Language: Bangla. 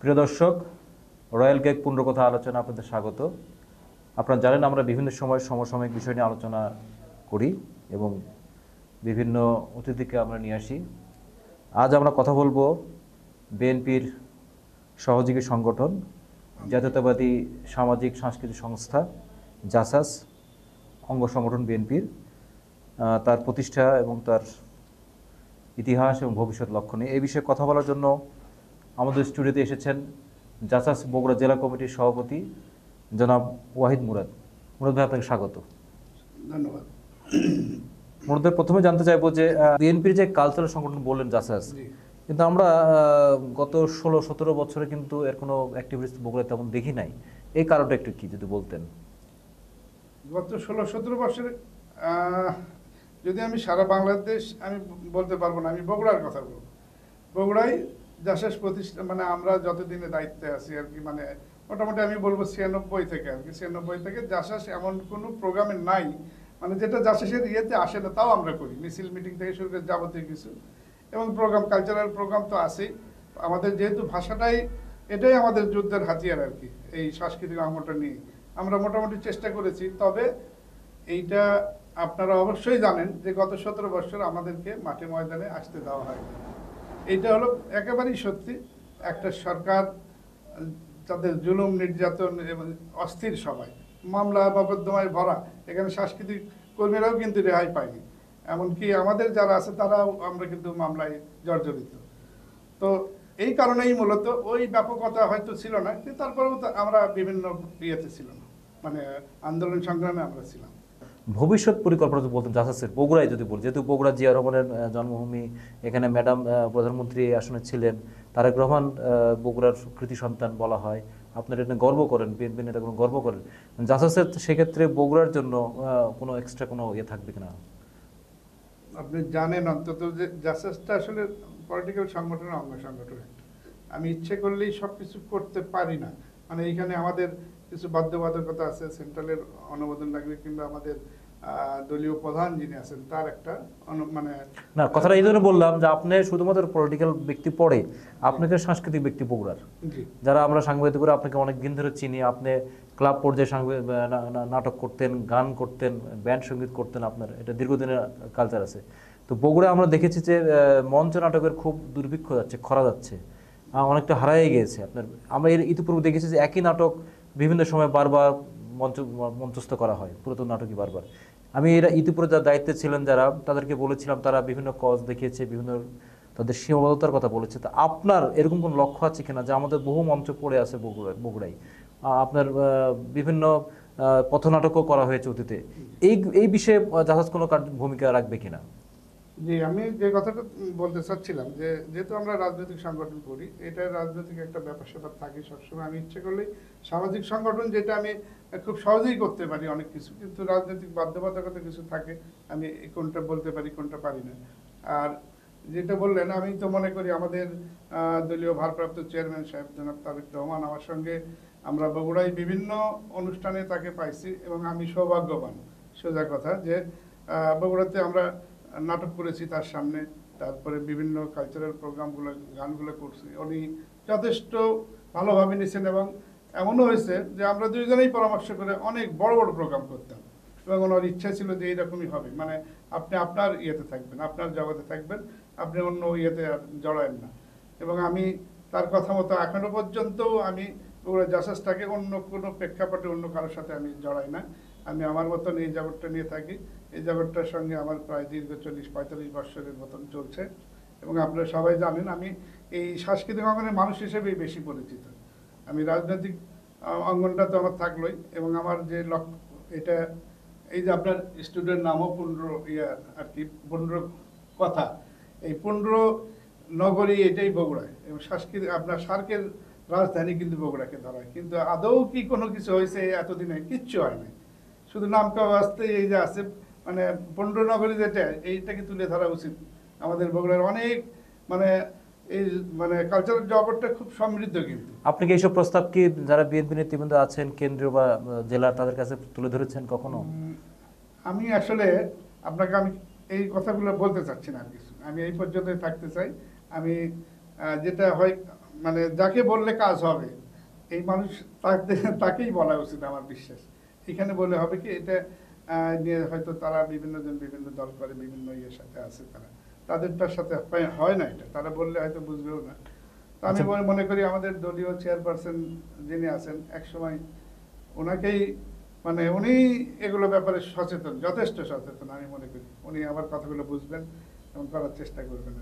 প্রিয় দর্শক, রয়্যাল কেক পুনর্কথা আলোচনা আপনাদের স্বাগত। আপনারা জানেন আমরা বিভিন্ন সময় সমসাময়িক বিষয় নিয়ে আলোচনা করি এবং বিভিন্ন অতিথিকে আমরা নিয়ে আসি। আজ আমরা কথা বলবো বিএনপির সহযোগী সংগঠন জাতীয়তাবাদী সামাজিক সাংস্কৃতিক সংস্থা জাসাস অঙ্গ সংগঠন বিএনপির, তার প্রতিষ্ঠা এবং তার ইতিহাস এবং ভবিষ্যৎ লক্ষ্য নিয়ে এই বিষয়ে কথা বলার জন্য আমাদের স্টুডিওতে এসেছেন জাসাস বগুড়া জেলা কমিটির সভাপতি জনাব ওয়াহিদ মুরাদ। মুরাদ ভাই, আপনাকে স্বাগত। ধন্যবাদ। মুরাদ ভাই, প্রথমে জানতে চাইবো যে বিএনপির যে কালচারাল সংগঠন বললেন জাসাস, কিন্তু আমরা গত 16-17 বছরে কিন্তু এর কোনো অ্যাক্টিভিটিস বগুড়ায় তেমন দেখি নাই। এই কারণটা একটু কি যদি বলতেন। গত 16-17 বছরে যদি আমি সারা বাংলাদেশ আমি বলতে পারবো না, আমি বগুড়ার কথা বলবো। বগুড়ায় জাসাস প্রতিষ্ঠা মানে আমরা যতদিনে দায়িত্বে আছি আর কি, মানে মোটামুটি আমি বলবো 96 থেকে আর কি, 96 থেকে জাসাস এমন কোনো প্রোগ্রামে নাই মানে যেটা জাসাসের ইয়েতে আসে না, তাও আমরা করি। মিছিল মিটিং থেকে শুরু করে যাবতীয় কিছু এবং প্রোগ্রাম, কালচারাল প্রোগ্রাম তো আছেই। আমাদের যেহেতু ভাষাটাই এটাই আমাদের যুদ্ধের হাতিয়ার আর কি, এই সাংস্কৃতিক অঙ্গটা নিয়ে আমরা মোটামুটি চেষ্টা করেছি। তবে এইটা আপনারা অবশ্যই জানেন যে গত 17 বছর আমাদেরকে মাঠে ময়দানে আসতে দেওয়া হয়। এইটা হলো একেবারেই সত্যি। একটা সরকার তাদের জুলুম নির্যাতন এবং অস্থির সবাই মামলা মোকদ্দমায় ভরা, এখানে সাংস্কৃতিক কর্মীরাও কিন্তু রেহাই পায়নি। এমনকি আমাদের যারা আছে তারাও আমরা কিন্তু মামলায় জর্জরিত। তো এই কারণেই মূলত ওই ব্যাপকতা হয়তো ছিল না, কিন্তু তারপরেও আমরা বিভিন্ন ইয়েতে ছিলাম, মানে আন্দোলন সংগ্রামে আমরা ছিলাম। ভবিষ্যৎ পরিকল্পনা যদি বলতেন জাসাসের বগুড়ায় যদি বলি, যেহেতু বগুড়া জিয়া রহমানের জন্মভূমি, এখানে ম্যাডাম প্রধানমন্ত্রী আসনে ছিলেন, তারেক রহমান বগুড়ার কৃতি সন্তান বলা হয়, আপনারা এটা গর্ব করেন, বিএনপি নেতা কোনো গর্ব করেন। জাসাসের সেক্ষেত্রে বগুড়ার জন্য কোনো এক্সট্রা কোনো ইয়ে থাকবে কিনা? আপনি জানেন অন্তত যে জাসাসটা আসলে পলিটিক্যাল সংগঠনের অঙ্গ সংগঠন একটা। আমি ইচ্ছে করলেই সব কিছু করতে পারি না, মানে এইখানে আমাদের কিছু বাধ্যবাধকতা আছে, সেন্ট্রালের অনুমোদন লাগবে, কিংবা আমাদের দলীয় প্রধান যিনি আছেন তার একটা মানে না, কথাটা এই জন্য বললাম যে আপনি শুধুমাত্র পলিটিক্যাল ব্যক্তি পড়ে, আপনাকে সাংস্কৃতিক ব্যক্তি বগুড়ার, যারা আমরা সাংবাদিক করে আপনাকে অনেক দিন ধরে চিনি। আপনি ক্লাব পর্যায়ে নাটক করতেন, গান করতেন, ব্যান্ড সঙ্গীত করতেন, আপনার এটা দীর্ঘদিনের কালচার আছে। তো বগুড়ায় আমরা দেখেছি যে মঞ্চ নাটকের খুব দুর্ভিক্ষ যাচ্ছে, খরা যাচ্ছে, অনেকটা হারাই গিয়েছে আপনার। আমরা এর ইতিপূর্বে দেখেছি যে একই নাটক বিভিন্ন সময় বারবার মঞ্চস্থ করা হয়, পুরাতন নাটকই বারবার। আমি এরা ইতিপূর্বে যারা দায়িত্বে ছিলেন যারা, তাদেরকে বলেছিলাম, তারা বিভিন্ন কজ দেখিয়েছে, বিভিন্ন তাদের সীমাবদ্ধতার কথা বলেছে। তা আপনার এরকম কোনো লক্ষ্য আছে কিনা যে আমাদের বহু মঞ্চ পড়ে আছে বগুড়ায়, আপনার বিভিন্ন পথনাটকও করা হয়েছে অতীতে, এই বিষয়ে জাহাজ কোনো ভূমিকা রাখবে কিনা? জি, আমি যে কথাটা বলতে চাচ্ছিলাম যে যেহেতু আমরা রাজনৈতিক সংগঠন করি, এটা রাজনৈতিক একটা ব্যাপার স্যাপার থাকে সবসময়। আমি ইচ্ছে করলেই সামাজিক সংগঠন যেটা আমি খুব সহজেই করতে পারি অনেক কিছু, কিন্তু রাজনৈতিক বাধ্যবাধকতা কিছু থাকে, আমি কোনটা বলতে পারি কোনটা পারি না। আর যেটা বললেন, আমি তো মনে করি আমাদের দলীয় ভারপ্রাপ্ত চেয়ারম্যান সাহেব জনাব তারেক রহমান আমার সঙ্গে, আমরা বগুড়ায় বিভিন্ন অনুষ্ঠানে তাকে পাইছি এবং আমি সৌভাগ্যবান, সোজা কথা, যে বগুড়াতে আমরা নাটক করেছি তার সামনে, তারপরে বিভিন্ন কালচারাল প্রোগ্রামগুলো, গানগুলো করছি। উনি যথেষ্ট ভালোভাবে নিয়েছেন এবং এমনও হয়েছে যে আমরা দুইজনেই পরামর্শ করে অনেক বড় বড় প্রোগ্রাম করতাম এবং ওনার ইচ্ছা ছিল যে এইরকমই হবে, মানে আপনি আপনার ইয়েতে থাকবেন, আপনার জগতে থাকবেন, আপনি অন্য ইয়েতে আর জড়ায়েন না। এবং আমি তার কথা মতো এখনো পর্যন্তও আমি ওরা জাসাসটাকে অন্য কোনো প্রেক্ষাপটে অন্য কারোর সাথে আমি জড়াই না। আমি আমার মতন এই জগৎটা নিয়ে থাকি। এই জগৎটার সঙ্গে আমার প্রায় দীর্ঘ 40-45 বছরের মতন চলছে এবং আপনারা সবাই জানেন আমি এই সাংস্কৃতিক অঙ্গনের মানুষ হিসেবেই বেশি পরিচিত। আমি রাজনৈতিক অঙ্গনটা তো আমার থাকলোই এবং আমার যে লক্ষ্য, এটা এই যে আপনার স্টুডেন্ট নামও 15 আর কি, 15 কথা, এই 15 নগরী এটাই বগুড়ায় এবং সাংস্কৃতিক আপনার সার্কের রাজধানী কিন্তু বগুড়াকে ধরা হয়, কিন্তু আদৌ কি কোনো কিছু হয়েছে এতদিনে? কিচ্ছু হয় নাই, শুধু নামটা আসতে এই যে আছে, মানে 15 নগরী যেটা, এইটাকে তুলে ধরা উচিত। আমাদের বগুড়ার অনেক মানে এই মানে কালচারাল জগৎটা খুব সমৃদ্ধ। কিন্তু আপনি কি এইসব প্রস্তাব কি যারা বিএনপি নেতৃবৃন্দ আছেন কেন্দ্রীয় বা জেলার, তাদের কাছে তুলে ধরেছেন কখনো? আমি আসলে আপনাকে আমি এই কথাগুলো বলতে চাচ্ছি না আর কিছু, আমি এই পর্যন্তই থাকতে চাই। আমি যেটা হয় মানে যাকে বললে কাজ হবে এই মানুষ তাকেই বলা উচিত আমার বিশ্বাস। এখানে বলে হবে কি এটা নিয়ে হয়তো তারা বিভিন্ন জন বিভিন্ন দল করে, বিভিন্ন ইয়ের সাথে আছে, তাদেরটার সাথে হয় না, এটা তারা বললে হয়তো বুঝবেও না। তো আমি মনে করি আমাদের দলীয় চেয়ারপারসন যিনি আছেন একসময় ওনাকেই মানে উনি এগুলো ব্যাপারে সচেতন, যথেষ্ট সচেতন আমি মনে করি। উনি আমার কথাগুলো বুঝবেন এবং করার চেষ্টা করবেন।